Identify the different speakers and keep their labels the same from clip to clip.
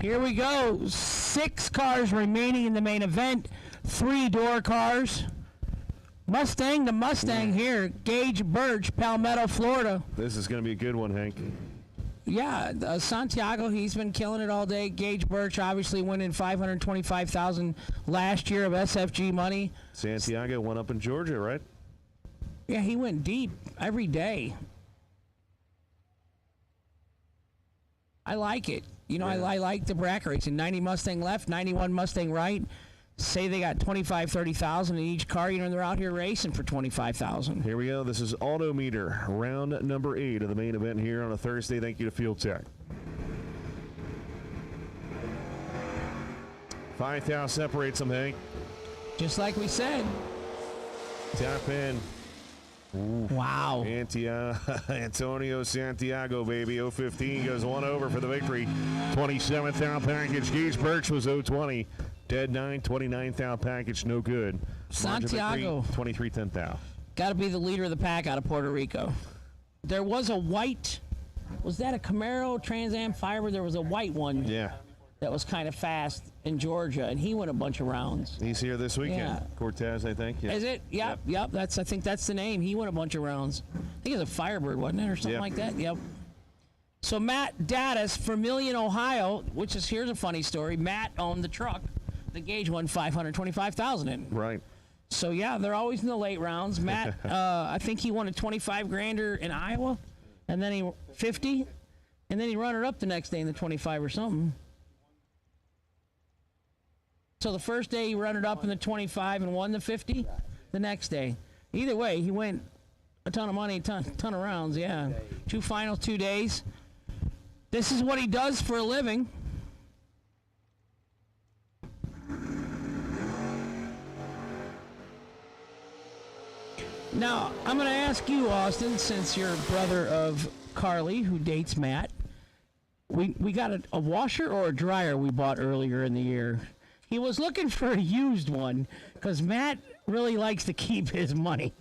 Speaker 1: Here we go. 6 cars remaining in the main event. 3-door cars. Mustang, the Mustang here. Gage Birch, Palmetto, Florida.
Speaker 2: This is going to be a good one, Hank.
Speaker 1: Yeah, Santiago, he's been killing it all day. Gage Birch obviously winning $525,000 last year of SFG money.
Speaker 2: Santiago went up in Georgia, right?
Speaker 1: Yeah, he went deep every day. I like it. You know, yeah. I like the bracket racing. 90 Mustang left, 91 Mustang right. Say they got 25, 30,000 in each car. You know, they're out here racing for 25,000.
Speaker 2: Here we go. This is Auto Meter, round number 8 of the main event here on a Thursday. Thank you to Field Tech. 5,000 separates them, Hank.
Speaker 1: Just like we said.
Speaker 2: Tap in. Ooh.
Speaker 1: Wow.
Speaker 2: Antonio Santiago, baby. 015 goes 1 over for the victory. 27th out package. Gage Birch was 020. Dead 9, 29th out package, no good.
Speaker 1: Santiago.
Speaker 2: 23 10th out.
Speaker 1: Got to be the leader of the pack out of Puerto Rico. There was a white, was that a Camaro Trans Am Firebird? There was a white one.
Speaker 2: Yeah.
Speaker 1: That was kind of fast in Georgia, and he went a bunch of rounds.
Speaker 2: He's here this weekend.
Speaker 1: Yeah.
Speaker 2: Cortez, I think. Yeah.
Speaker 1: Is it? Yep. I think that's the name. He went a bunch of rounds. I think it was a Firebird, wasn't it, or something like that? Yep. So Matt Daddis, Vermilion, Ohio, which is, here's a funny story. Matt owned the truck. The Gage won $525,000 in.
Speaker 2: Right.
Speaker 1: So yeah, they're always in the late rounds. Matt, I think he won a 25 grander in Iowa, and then he 50, and then he run it up the next day in the 25 or something. So the first day he run it up in the 25 and won the 50. The next day, either way, he went a ton of money, ton of rounds. Yeah, 2 finals, 2 days. This is what he does for a living. Now, I'm going to ask you, Austin, since you're brother of Carly, who dates Matt, we got a washer or a dryer we bought earlier in the year. He was looking for a used one because Matt really likes to keep his money.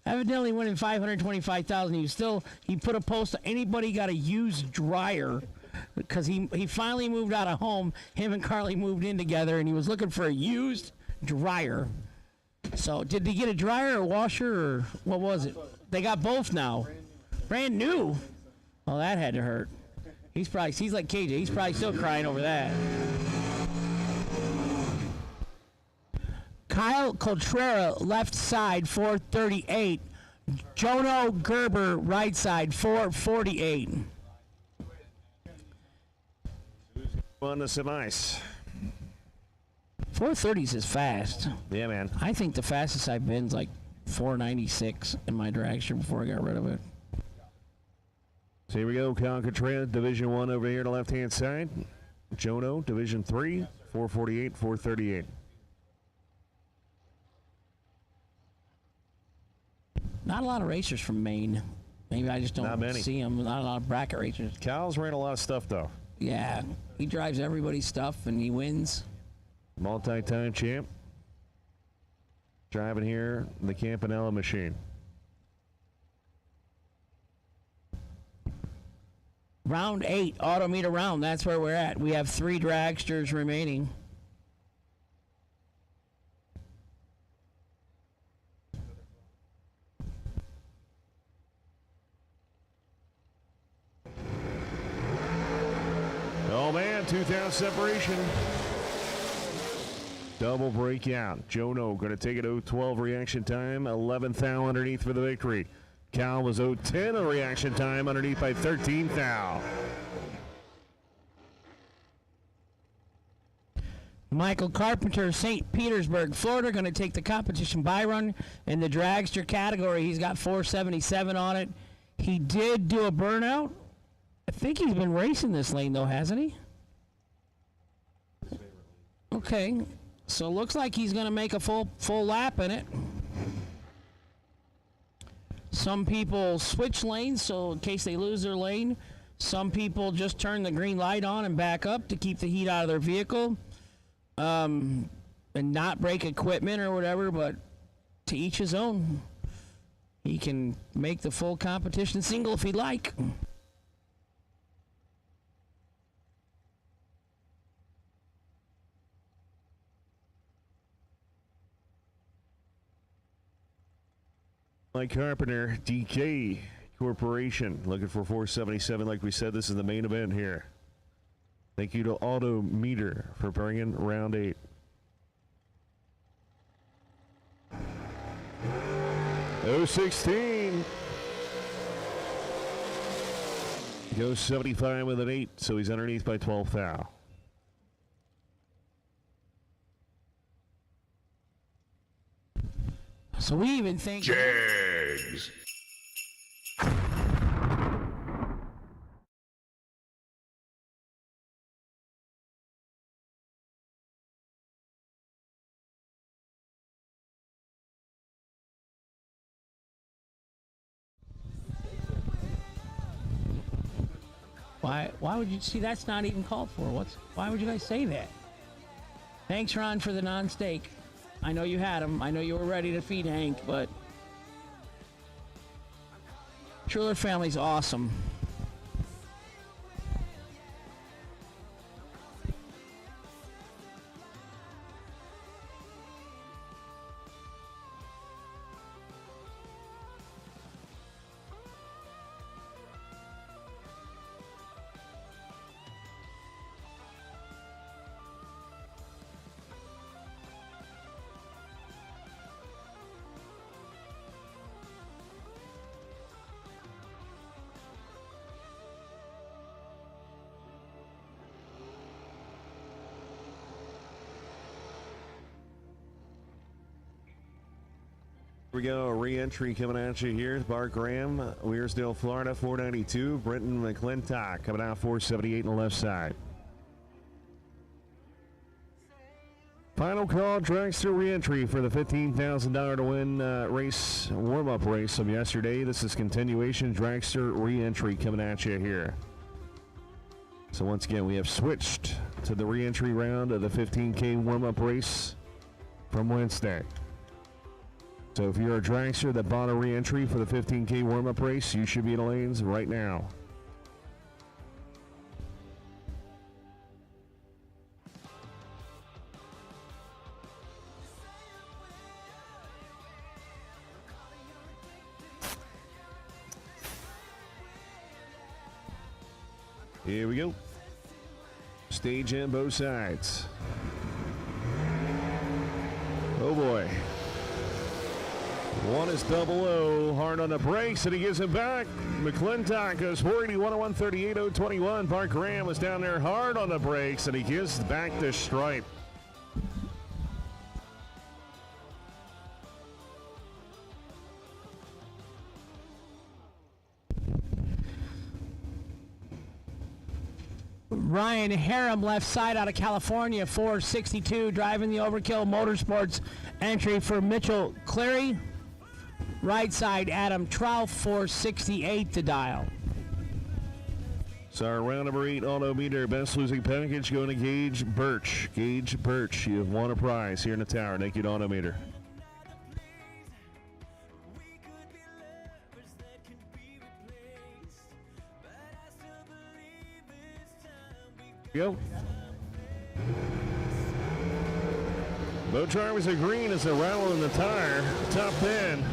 Speaker 1: Evidently winning $525,000. He put a post, anybody got a used dryer, because he finally moved out of home. Him and Carly moved in together, and he was looking for a used dryer. So, did they get a dryer or washer, or what was it? They got both now. Brand new. Well, that had to hurt. He's like KJ. He's probably still crying over that. Kyle Cotrera, left side, 438. Jono Gerber, right side, 448.
Speaker 2: On the some ice.
Speaker 1: 430s is fast.
Speaker 2: Yeah, man.
Speaker 1: I think the fastest I've been is like 496 in my dragster before I got rid of it.
Speaker 2: So here we go. Kyle Cotrera, Division 1 over here to the left-hand side. Jono, Division 3, 448, 438.
Speaker 1: Not a lot of racers from Maine. Maybe I just don't see them. Not a lot of bracket racers.
Speaker 2: Kyle's ran a lot of stuff, though.
Speaker 1: Yeah. He drives everybody's stuff, and he wins.
Speaker 2: Multi-time champ. Driving here the Campanella machine.
Speaker 1: Round 8, auto meter round. That's where we're at. We have 3 dragsters remaining.
Speaker 2: Oh, man, 2,000 separation. Double breakout. Jono going to take it 0-12 reaction time. 11th thou underneath for the victory. Cal was 0-10 a reaction time underneath by 13th thou.
Speaker 1: Michael Carpenter, St. Petersburg, Florida, going to take the competition by run in the dragster category. He's got 477 on it. He did do a burnout. I think he's been racing this lane, though, hasn't he? Okay. So it looks like he's going to make a full lap in it. Some people switch lanes, so in case they lose their lane. Some people just turn the green light on and back up to keep the heat out of their vehicle. And not break equipment or whatever, but to each his own. He can make the full competition single if he'd like.
Speaker 2: Mike Carpenter, DK Corporation, looking for 477. Like we said, this is the main event here. Thank you to Auto Meter for bringing round 8. '16 goes 75 with an 8, so he's underneath by 12 thou.
Speaker 1: So we even think
Speaker 3: Jags.
Speaker 1: why would you see that's not even called for? Why would you guys say that? Thanks, Ron, for the non-steak. I know you had him. I know you were ready to feed Hank, but Truller family's awesome.
Speaker 2: Here we go, a re-entry coming at you here. Bart Graham, Wearsdale, Florida, 492. Brenton McClintock coming out 478 on the left side. Final call, dragster re-entry for the $15,000 to win race, warm-up race from yesterday. This is continuation dragster re-entry coming at you here. So once again, we have switched to the re-entry round of the 15K warm-up race from Wednesday. So if you're a dragster that bought a re-entry for the 15K warm-up race, you should be in the lanes right now. Here we go. Stage in both sides. Oh boy. One is double O, hard on the brakes, and he gives it back. McClintock goes 481 to 138, 021. Bart Graham was down there hard on the brakes, and he gives back the stripe.
Speaker 1: Ryan Harem, left side out of California, 462, driving the Overkill Motorsports entry for Mitchell Cleary. Right side, Adam Trout, 468 to dial.
Speaker 2: So our round number 8 auto meter, best losing package going to Gage Birch. Gage Birch, you have won a prize here in the tower. Thank you to auto meter. Go. Both drivers are green as they're rattling the tire. Top 10.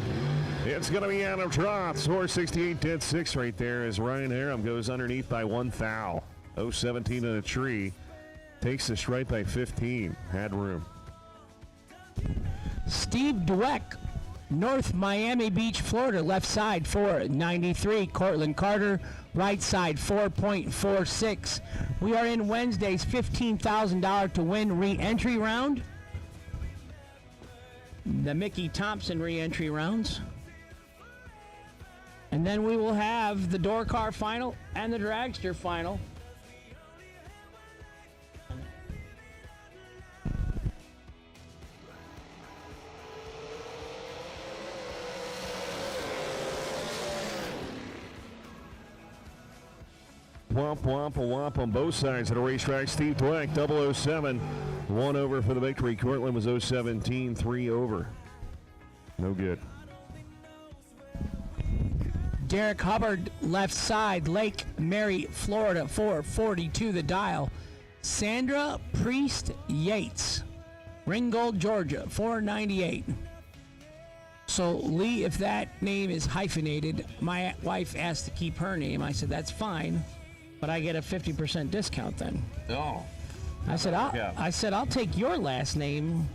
Speaker 2: It's going to be Adam Trotz. 468 dead 6 right there as Ryan Harem goes underneath by 1 thou. 017 in a tree. Takes the stripe by 15. Had room.
Speaker 1: Steve Dweck, North Miami Beach, Florida, left side 493. Cortland Carter, right side 4.46. We are in Wednesday's $15,000 to win re-entry round. The Mickey Thompson re-entry rounds. And then we will have the door car final and the dragster final.
Speaker 2: Womp, womp, womp on both sides of the racetrack. Steve Dweck, 007. 1 over for the victory. Cortland was 017, 3 over. No good.
Speaker 1: Derek Hubbard, left side, Lake Mary, Florida, 442 the dial. Sandra Priest Yates, Ringgold, Georgia, 498. So, Lee, if that name is hyphenated, my wife asked to keep her name. I said, that's fine, but I get a 50% discount then.
Speaker 2: Oh.
Speaker 1: I said, I'll take your last name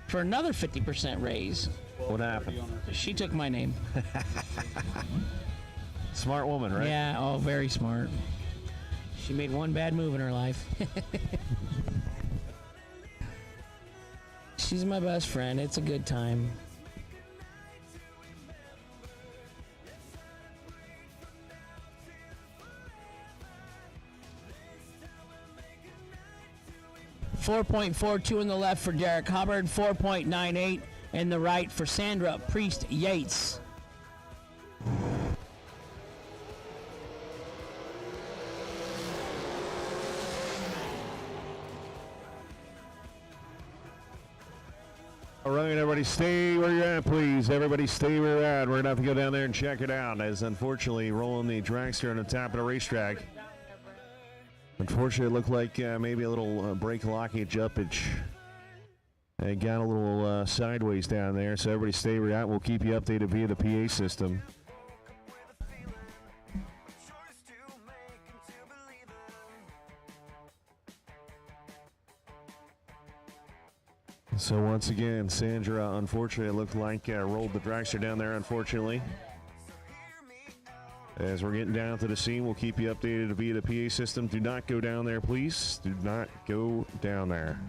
Speaker 1: for another 50% raise.
Speaker 2: What happened?
Speaker 1: She took my name.
Speaker 2: Smart woman, right?
Speaker 1: Yeah, oh, very smart. She made one bad move in her life. She's my best friend. It's a good time. .42 in the left for Derek Hubbard, 4.98 in the right for Sandra Priest Yates.
Speaker 2: All right, everybody stay where you're at, please. Everybody stay where you're at. We're going to have to go down there and check it out, as unfortunately rolling the dragster on the top of the racetrack. Unfortunately, it looked like maybe a little brake lockage uppage. It got a little sideways down there, so everybody stay where you're at. We'll keep you updated via the PA system. So once again, Sandra, unfortunately, it looked like rolled the dragster down there, unfortunately. As we're getting down to the scene, we'll keep you updated via the PA system. Do not go down there, please. Do not go down there.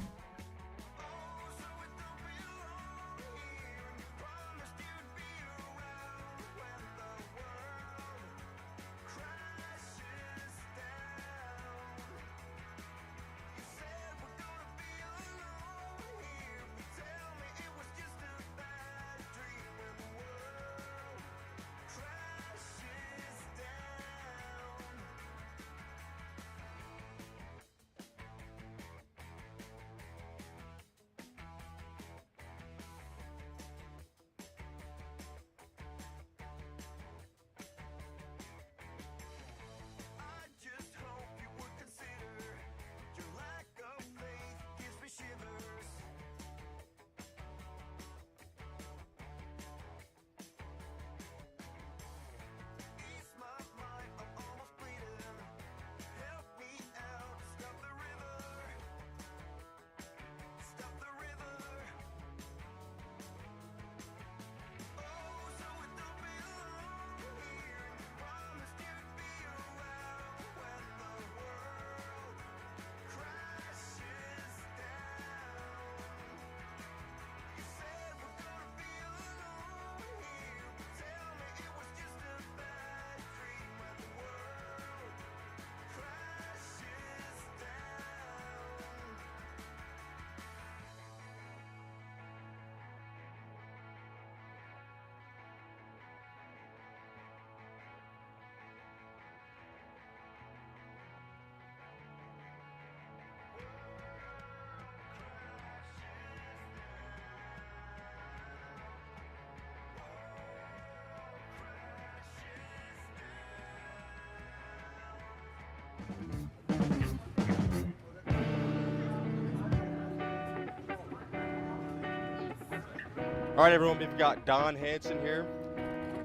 Speaker 3: All right, everyone, we've got Don Hanson here,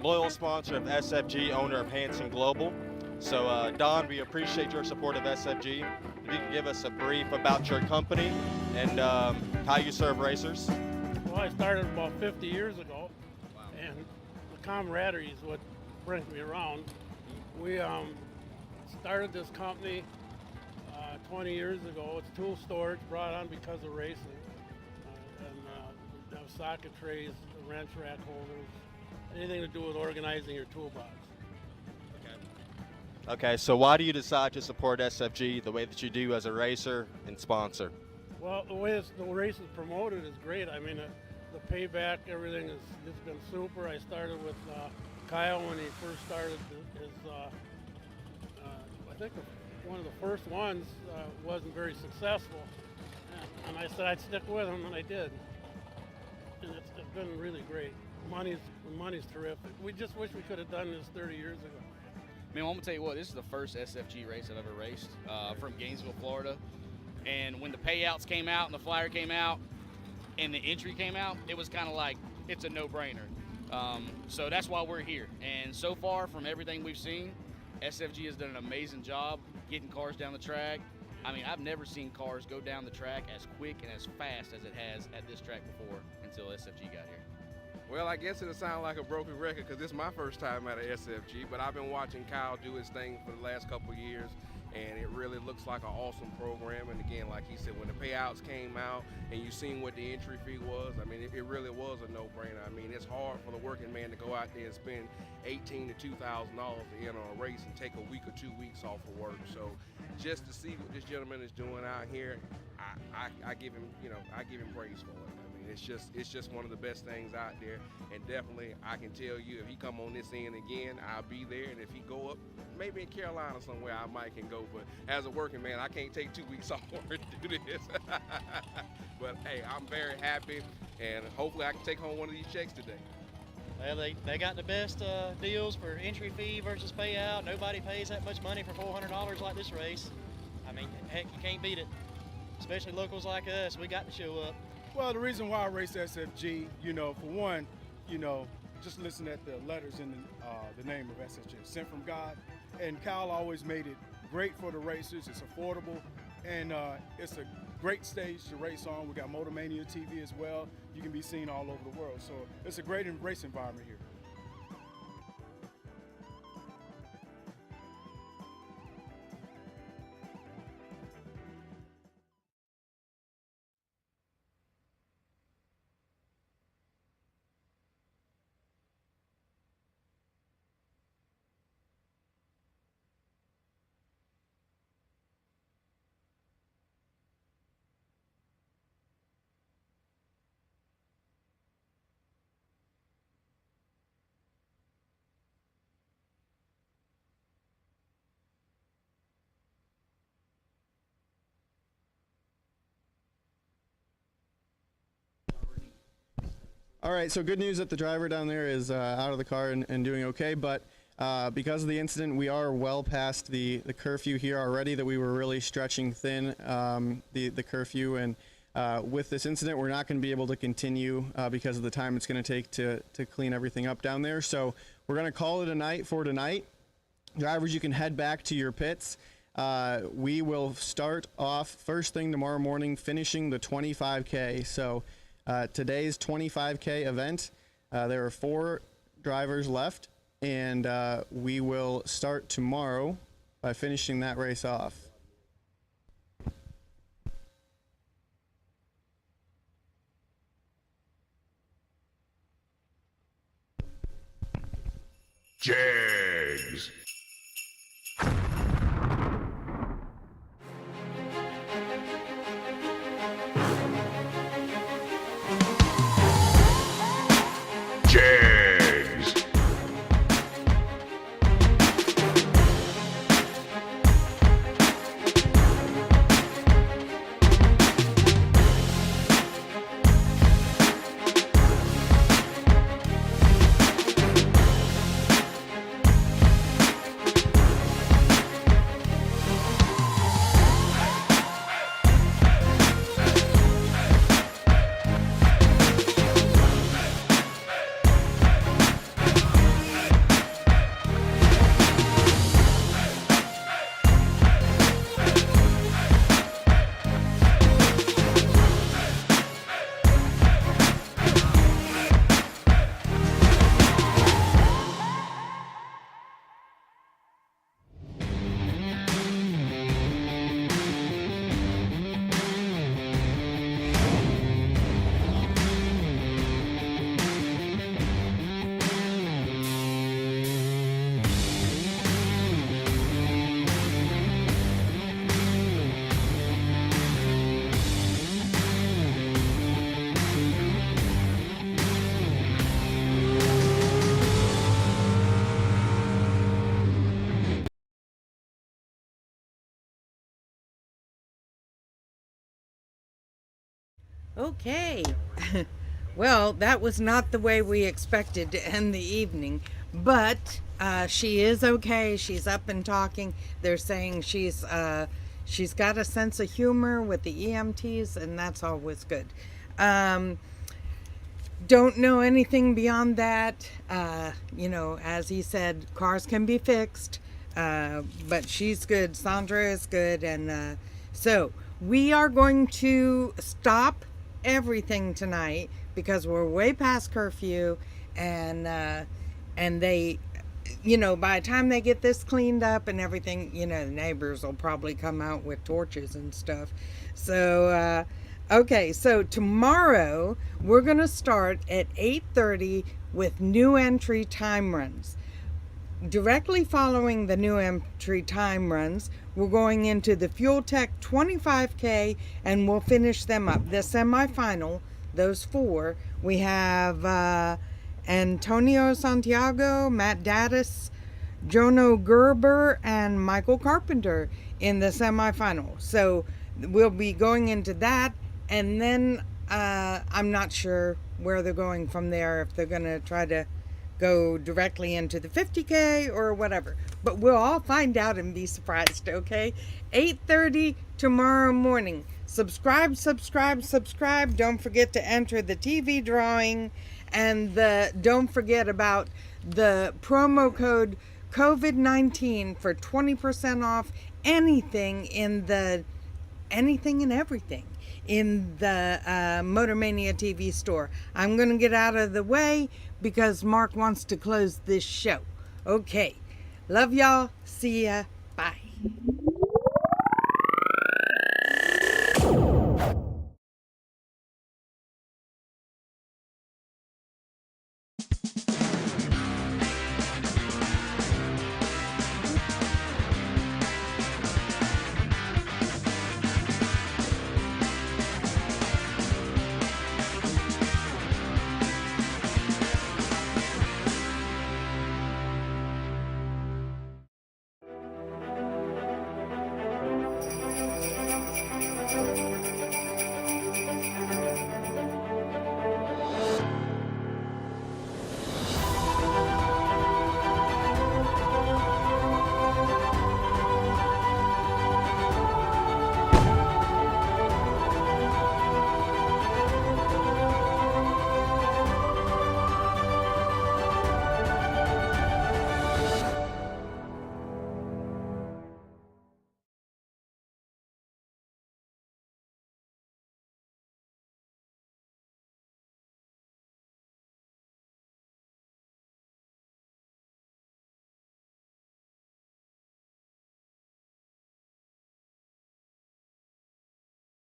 Speaker 3: loyal sponsor of SFG, owner of Hanson Global. So, Don, we appreciate your support of SFG. If you could give us a brief about your company and how you serve racers.
Speaker 4: Well, I started about 50 years ago, and the camaraderie is what brings me around. We started this company 20 years ago. It's tool storage, brought on because of racing. Socket trays, wrench rack holders, anything to do with organizing your toolbox.
Speaker 3: Okay, so why do you decide to support SFG the way that you do as a racer and sponsor?
Speaker 4: Well, the way the race is promoted is great. I mean, the payback, everything has been super. I started with Kyle when he first started his, I think one of the first ones wasn't very successful. And I said I'd stick with him, and I did. And it's been really great. Money's terrific. We just wish we could have done this 30 years ago.
Speaker 5: Man, I'm gonna tell you what, this is the first SFG race I've ever raced from Gainesville, Florida. And when the payouts came out and the flyer came out and the entry came out, it was kind of like, it's a no-brainer. So that's why we're here. And so far, from everything we've seen, SFG has done an amazing job getting cars down the track. I mean, I've never seen cars go down the track as quick and as fast as it has at this track before until SFG got here.
Speaker 6: Well, I guess it'll sound like a broken record because this is my first time at a SFG, but I've been watching Kyle do his thing for the last couple of years, and it really looks like an awesome program. And again, like he said, when the payouts came out and you seen what the entry fee was, I mean, it really was a no-brainer. I mean, it's hard for the working man to go out there and spend $1,800 to $2,000 to enter a race and take a week or 2 weeks off of work. So just to see what this gentleman is doing out here, I give him, I give him praise for it. It's just one of the best things out there, and definitely I can tell you if he come on this end again, I'll be there, and if he go up, maybe in Carolina somewhere, I might can go. But as a working man, I can't take 2 weeks off work to do this. But hey, I'm very happy, and hopefully I can take home one of these checks today.
Speaker 7: Well, they got the best deals for entry fee versus payout. Nobody pays that much money for $400 like this race. I mean, heck, you can't beat it. Especially locals like us, we got to show up.
Speaker 8: Well, the reason why I race SFG, for one, just listen at the letters in the name of SFG, sent from God. And Kyle always made it great for the racers. It's affordable, and it's a great stage to race on. We got Motormania TV as well. You can be seen all over the world. So it's a great race environment here.
Speaker 9: All right, so good news that the driver down there is out of the car and doing okay, but because of the incident, we are well past the curfew here already, that we were really stretching thin the curfew, and with this incident, we're not going to be able to continue because of the time it's going to take to clean everything up down there. So we're going to call it a night for tonight. Drivers, you can head back to your pits. We will start off first thing tomorrow morning, finishing the 25K. So today's 25K event, there are 4 drivers left, and we will start tomorrow by finishing that race off.
Speaker 10: Jags. Jags.
Speaker 11: Okay. Well, that was not the way we expected to end the evening, but she is okay. She's up and talking. They're saying she's got a sense of humor with the EMTs, and that's always good. Don't know anything beyond that. You know, as he said, cars can be fixed, but she's good. Sandra is good. And so we are going to stop everything tonight because we're way past curfew, and they, you know, by the time they get this cleaned up and everything, you know, the neighbors will probably come out with torches and stuff. So, okay, so tomorrow we're going to start at 8:30 with new entry time runs. Directly following the new entry time runs, we're going into the Fuel Tech 25K, and we'll finish them up. The semifinal, those four, we have Antonio Santiago, Matt Daddis, Jono Gerber, and Michael Carpenter in the semifinal. So we'll be going into that, and then I'm not sure where they're going from there, if they're going to try to go directly into the 50K or whatever. But we'll all find out and be surprised, okay? 8:30 tomorrow morning. Subscribe. Don't forget to enter the TV drawing, and don't forget about the promo code COVID-19 for 20% off anything and everything in the Motor Mania TV store. I'm going to get out of the way because Mark wants to close this show. Okay. Love y'all. See ya. Bye.